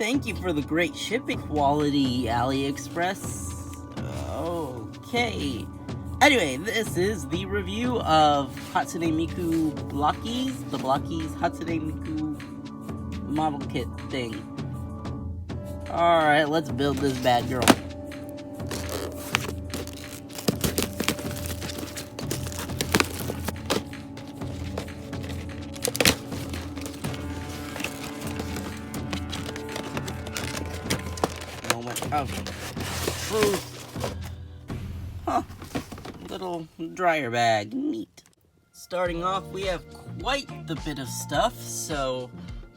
Thank you for the great shipping quality, AliExpress. Okay. Anyway, this is the review of Hatsune Miku Blokees, the Blokees Hatsune Miku model kit thing. Alright, let's build this bad girl. Moment of truth. Huh. Little dryer bag. Neat. Starting off, we have quite the bit of stuff, so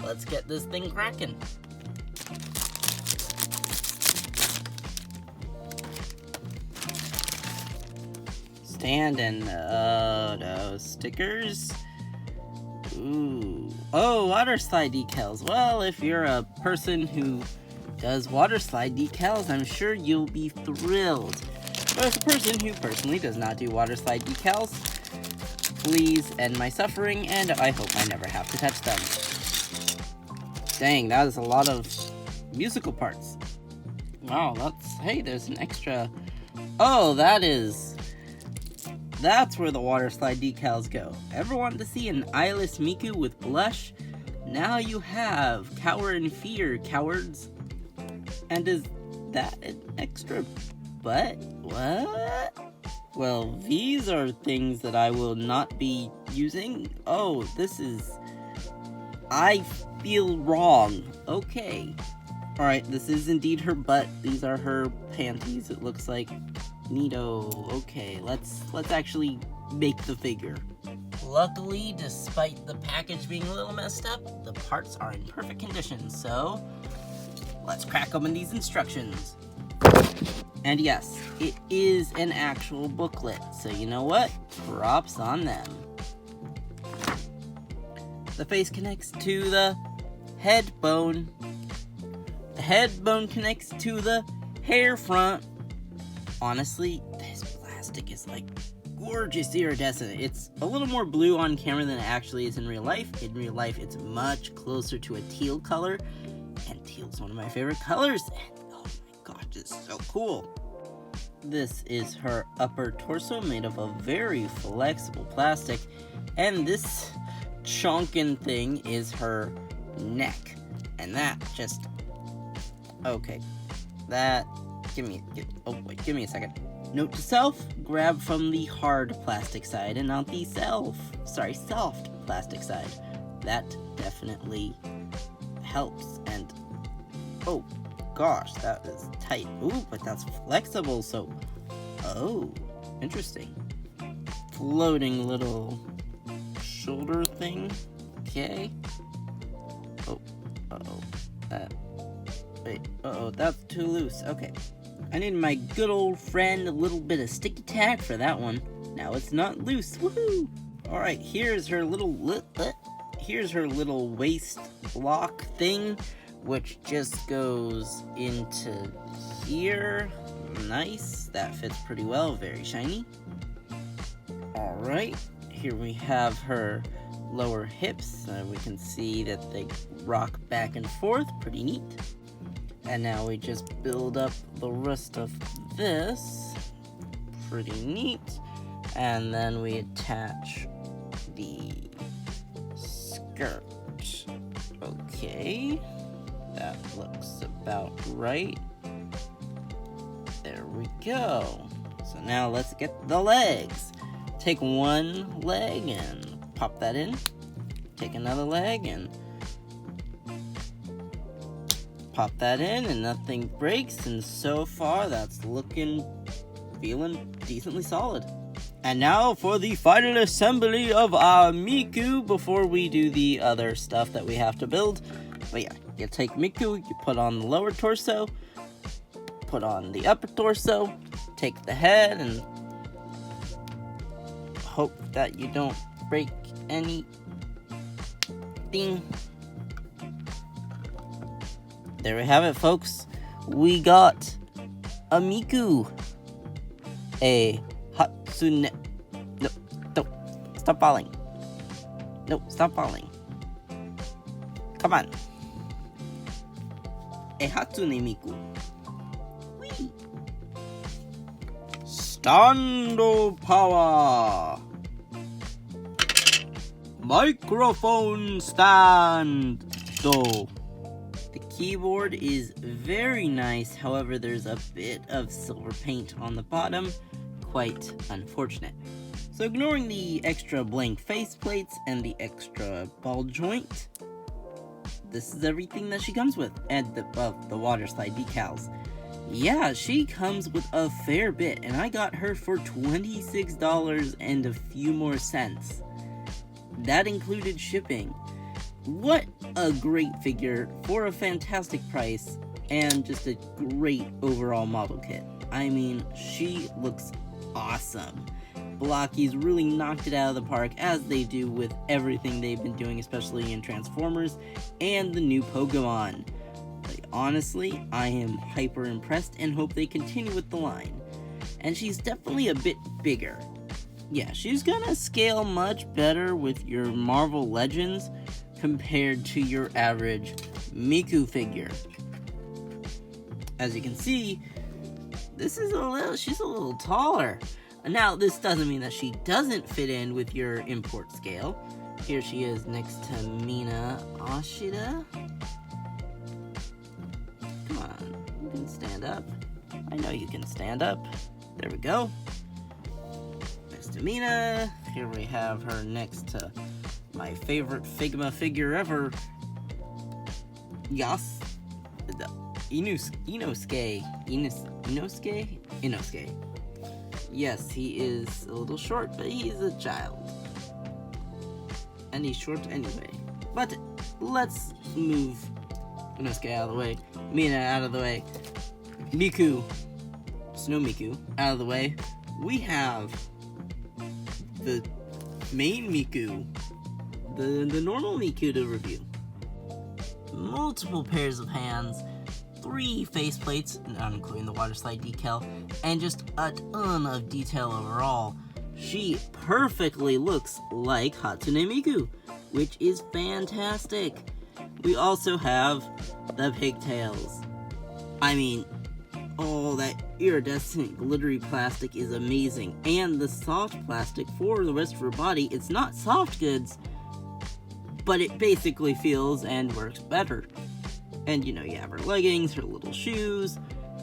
let's get this thing cracking. Stand and, no, stickers. Ooh. Oh, water slide decals. Well, if you're a person who does water slide decals, I'm sure you'll be thrilled. But as a person who personally does not do water slide decals, please end my suffering, and I hope I never have to touch them. Dang, that is a lot of musical parts. Wow, hey, there's an extra. Oh, that's where the water slide decals go. Ever wanted to see an eyeless Miku with blush? Now you have. Cower in fear, cowards. And is that an extra butt? What? Well, these are things that I will not be using. Oh, I feel wrong. Okay. Alright, this is indeed her butt. These are her panties, it looks like. Neato. Okay, let's actually make the figure. Luckily, despite the package being a little messed up, the parts are in perfect condition, so let's crack open these instructions. And yes, it is an actual booklet, so you know what? Props on them. The face connects to the head bone. The head bone connects to the hair front. Honestly, this plastic is like gorgeous iridescent. It's a little more blue on camera than it actually is in real life. In real life, it's much closer to a teal color, and teal's one of my favorite colors. And oh my gosh, it's so cool. This is her upper torso made of a very flexible plastic, and this chonkin thing is her neck. And that just, okay, that, give me a second. Note to self, grab from the hard plastic side and not the soft plastic side. That definitely helps. And oh gosh, that is tight. Ooh, but that's flexible, so oh, interesting. Floating little shoulder thing. Okay. Oh, that's too loose. Okay. I need my good old friend a little bit of sticky tack for that one. Now it's not loose. Woohoo! Alright, here's her little waist block thing, which just goes into here. Nice. That fits pretty well. Very shiny. Alright, here we have her lower hips. We can see that they rock back and forth. Pretty neat. And now we just build up the rest of this. Pretty neat. And then we attach the skirt. Okay. That looks about right. There we go. So now let's get the legs. Take one leg and pop that in. Take another leg and pop that in, and nothing breaks, and so far that's feeling decently solid. And now for the final assembly of our Miku before we do the other stuff that we have to build. But yeah, you take Miku, you put on the lower torso, put on the upper torso, take the head, and hope that you don't break anything. There we have it, folks. We got a Miku. A Hatsune. No, stop falling. No, stop falling. Come on. a Hatsune Miku. Whee! Stando power! Microphone stand! The keyboard is very nice, however there's a bit of silver paint on the bottom, quite unfortunate. So ignoring the extra blank faceplates and the extra ball joint, this is everything that she comes with, and the water slide decals. Yeah, she comes with a fair bit, and I got her for $26 and a few more cents. That included shipping. What a great figure for a fantastic price and just a great overall model kit. I mean, she looks awesome. Blokees really knocked it out of the park, as they do with everything they've been doing, especially in Transformers and the new Pokemon. Like, honestly, I am hyper impressed and hope they continue with the line. And she's definitely a bit bigger. Yeah, she's gonna scale much better with your Marvel Legends compared to your average Miku figure. As you can see, she's a little taller. Now, this doesn't mean that she doesn't fit in with your import scale. Here she is next to Mina Ashida. Come on, you can stand up. I know you can stand up. There we go. Next to Mina. Here we have her next to my favorite Figma figure ever, Yas, Inosuke. Yes, he is a little short, but he's a child. And he's short anyway. But let's move Inosuke out of the way, Mina out of the way, Miku, Snow Miku out of the way. We have the main Miku, the normal Miku to review. Multiple pairs of hands, 3 faceplates, not including the water slide decal, and just a ton of detail overall. She perfectly looks like Hatsune Miku, which is fantastic. We also have the pigtails. I mean, oh, that iridescent glittery plastic is amazing, and the soft plastic for the rest of her body, it's not soft goods, but it basically feels and works better. And you know, you have her leggings, her little shoes,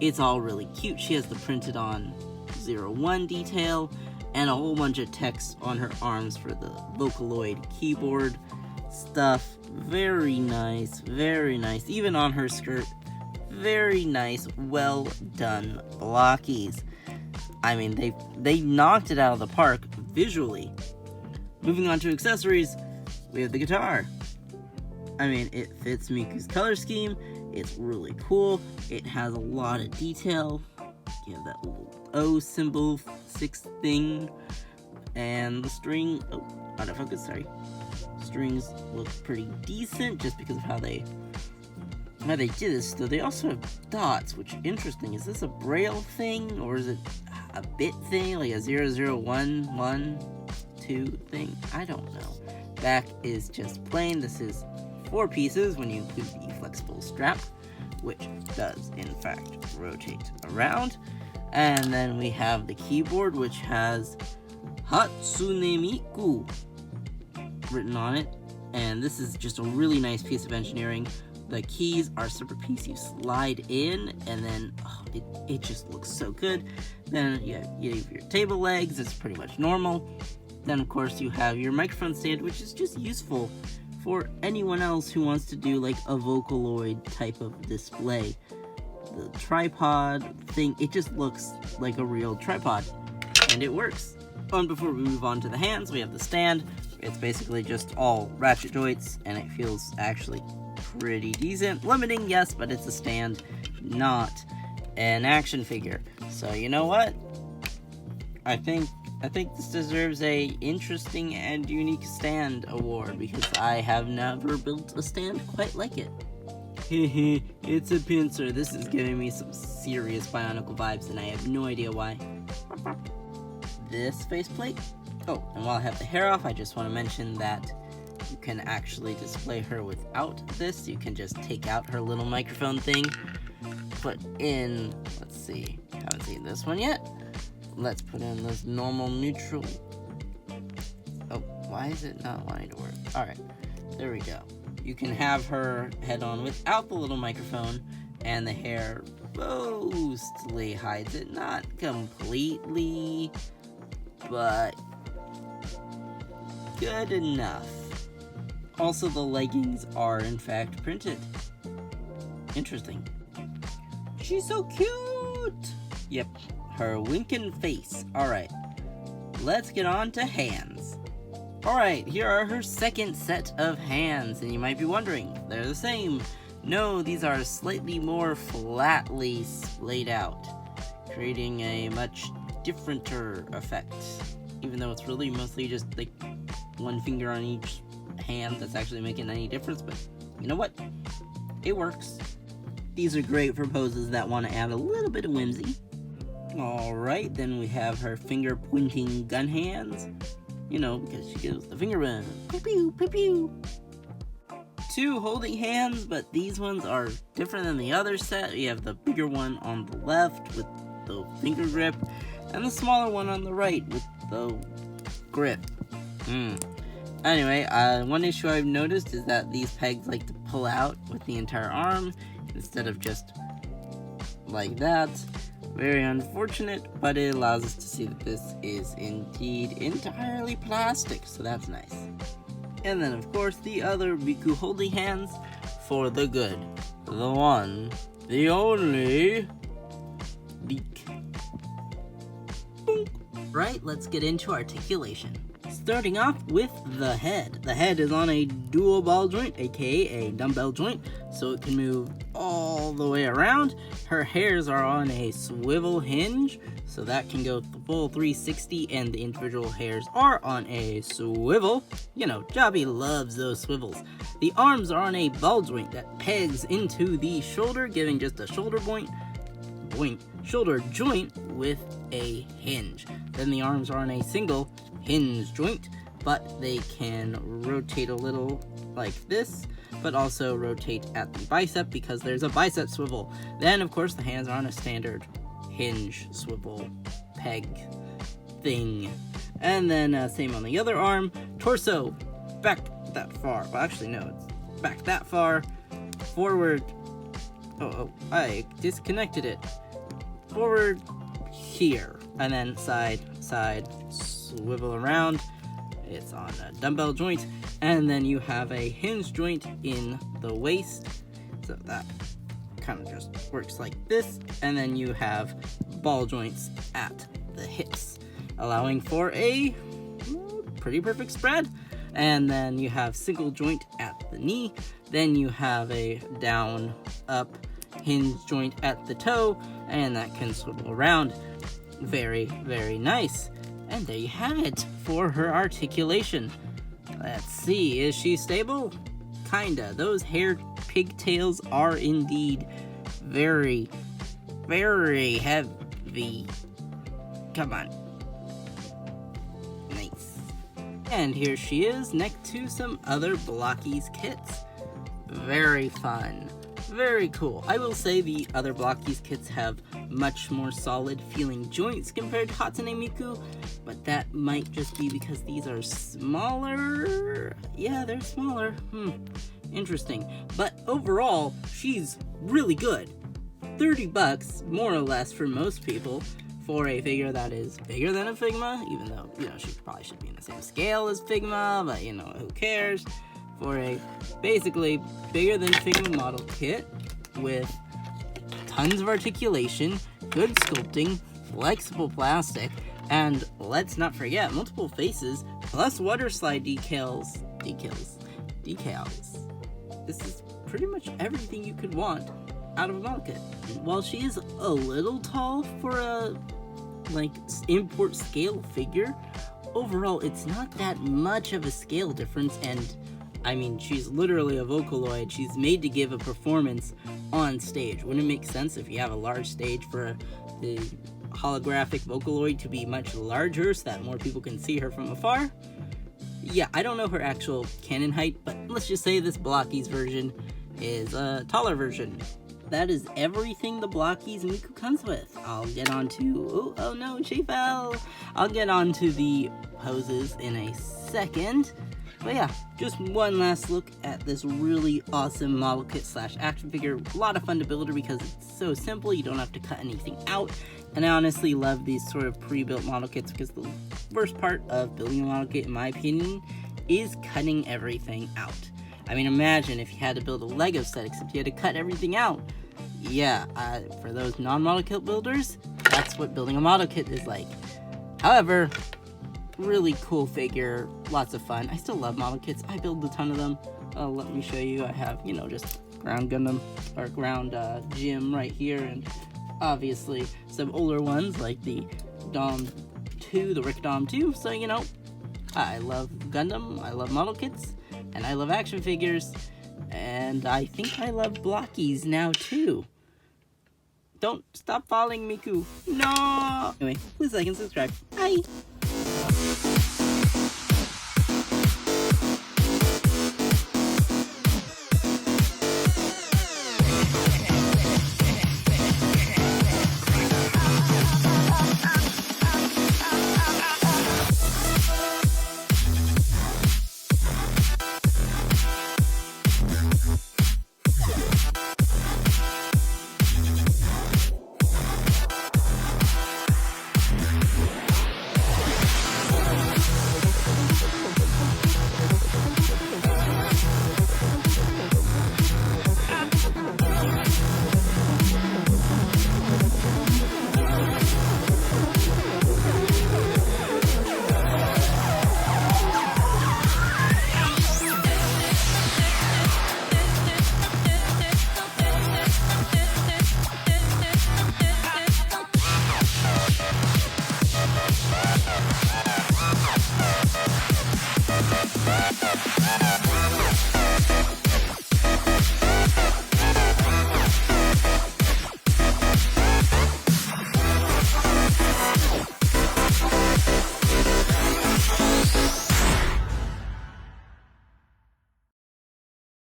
it's all really cute. She has the printed on 01 detail, and a whole bunch of text on her arms for the Vocaloid keyboard stuff. Very nice, very nice. Even on her skirt, very nice, well done Blokees. I mean, they knocked it out of the park visually. Moving on to accessories, we have the guitar. I mean, it fits Miku's color scheme, it's really cool, it has a lot of detail. You have that little O symbol, 6 thing, and the string, out of focus, sorry. Strings look pretty decent, just because of how they did this. Though they also have dots, which interesting. Is this a braille thing, or is it a bit thing, like a 001, 1, 2 thing? I don't know. Back is just plain. This is 4 pieces when you include the flexible strap, which does in fact rotate around. And then we have the keyboard, which has Hatsune Miku written on it, and this is just a really nice piece of engineering. The keys are a separate piece you slide in, and then it just looks so good. Then you have your table legs, it's pretty much normal. Then of course you have your microphone stand, which is just useful for anyone else who wants to do like a Vocaloid type of display. The tripod thing, it just looks like a real tripod, and it works. And before we move on to the hands, we have the stand. It's basically just all ratchet joints, and it feels actually pretty decent. Limiting, yes, but it's a stand, not an action figure. So you know what? I think this deserves a interesting and unique stand award, because I have never built a stand quite like it. Hehe, it's a pincer. This is giving me some serious Bionicle vibes, and I have no idea why. This faceplate. Oh, and while I have the hair off, I just want to mention that you can actually display her without this. You can just take out her little microphone thing, put in, let's see, haven't seen this one yet. Let's put in this normal neutral. Oh, why is it not wanting to work? Alright, there we go. You can have her head on without the little microphone, and the hair mostly hides it. Not completely, but good enough. Also, the leggings are in fact printed. Interesting. She's so cute! Yep, her winking face. Alright, let's get on to hands. Alright, here are her second set of hands, and you might be wondering, they're the same. No, these are slightly more flatly splayed out, creating a much differenter effect. Even though it's really mostly just like one finger on each hand that's actually making any difference, but you know what? It works. These are great for poses that want to add a little bit of whimsy. Alright, then we have her finger pointing gun hands. You know, because she goes the finger run. Pew pew, pew pew. Two holding hands, but these ones are different than the other set. You have the bigger one on the left with the finger grip, and the smaller one on the right with the grip. Anyway, one issue I've noticed is that these pegs like to pull out with the entire arm instead of just like that. Very unfortunate, but it allows us to see that this is indeed entirely plastic, so that's nice. And then, of course, the other Miku holding hands for the good. The one, the only, Beak. Boink. Right, let's get into articulation. Starting off with the head. The head is on a dual ball joint, aka a dumbbell joint, so it can move all the way around. Her hairs are on a swivel hinge, so that can go the full 360, and the individual hairs are on a swivel. You know, Jobby loves those swivels. The arms are on a ball joint that pegs into the shoulder, giving just a shoulder shoulder joint with a hinge. Then the arms are on a single hinge joint, but they can rotate a little like this, but also rotate at the bicep because there's a bicep swivel. Then, of course, the hands are on a standard hinge swivel peg thing. And then same on the other arm. Torso back that far. Well, actually, no, it's back that far. Forward. Oh, I disconnected it. Forward here. And then side, swivel around. It's on a dumbbell joint. And then you have a hinge joint in the waist. So that kind of just works like this. And then you have ball joints at the hips, allowing for a pretty perfect spread. And then you have single joint at the knee. Then you have a down, up hinge joint at the toe, and that can swivel around. Very, very nice. And there you have it for her articulation. Let's see, is she stable? Kinda. Those hair pigtails are indeed very, very heavy. Come on. Nice. And here she is next to some other Blokees kits. Very fun. Very cool. I will say the other Blokees kits have much more solid feeling joints compared to Hatsune Miku, but that might just be because these are smaller. Yeah, they're smaller. Interesting. But overall, she's really good. $30, more or less, for most people, for a figure that is bigger than a Figma, even though, you know, she probably should be in the same scale as Figma, but, you know, who cares? For a basically bigger than Figma model kit with tons of articulation, good sculpting, flexible plastic, and let's not forget multiple faces plus water slide decals. This is pretty much everything you could want out of a model kit. While she is a little tall for a import scale figure, overall it's not that much of a scale difference. And I mean, she's literally a Vocaloid. She's made to give a performance on stage. Wouldn't it make sense if you have a large stage for the holographic Vocaloid to be much larger so that more people can see her from afar? Yeah, I don't know her actual canon height, but let's just say this Blokees version is a taller version. That is everything the Blokees Miku comes with. I'll get on to... Oh no, she fell! I'll get on to the poses in a second. But yeah, just one last look at this really awesome model kit slash action figure. A lot of fun to build her because it's so simple, you don't have to cut anything out. And I honestly love these sort of pre-built model kits because the worst part of building a model kit, in my opinion, is cutting everything out. I mean, imagine if you had to build a Lego set except you had to cut everything out. Yeah, for those non-model kit builders, that's what building a model kit is like. However, really cool figure, lots of fun. I still love model kits. I build a ton of them. Let me show you. I have, you know, just ground Gundam or ground Jim right here, and obviously some older ones like the Dom 2, the Rick Dom 2. So, you know, I love Gundam, I love model kits, and I love action figures, and I think I love Blokees now too. Don't stop following Miku. No! Anyway, please like and subscribe. Bye!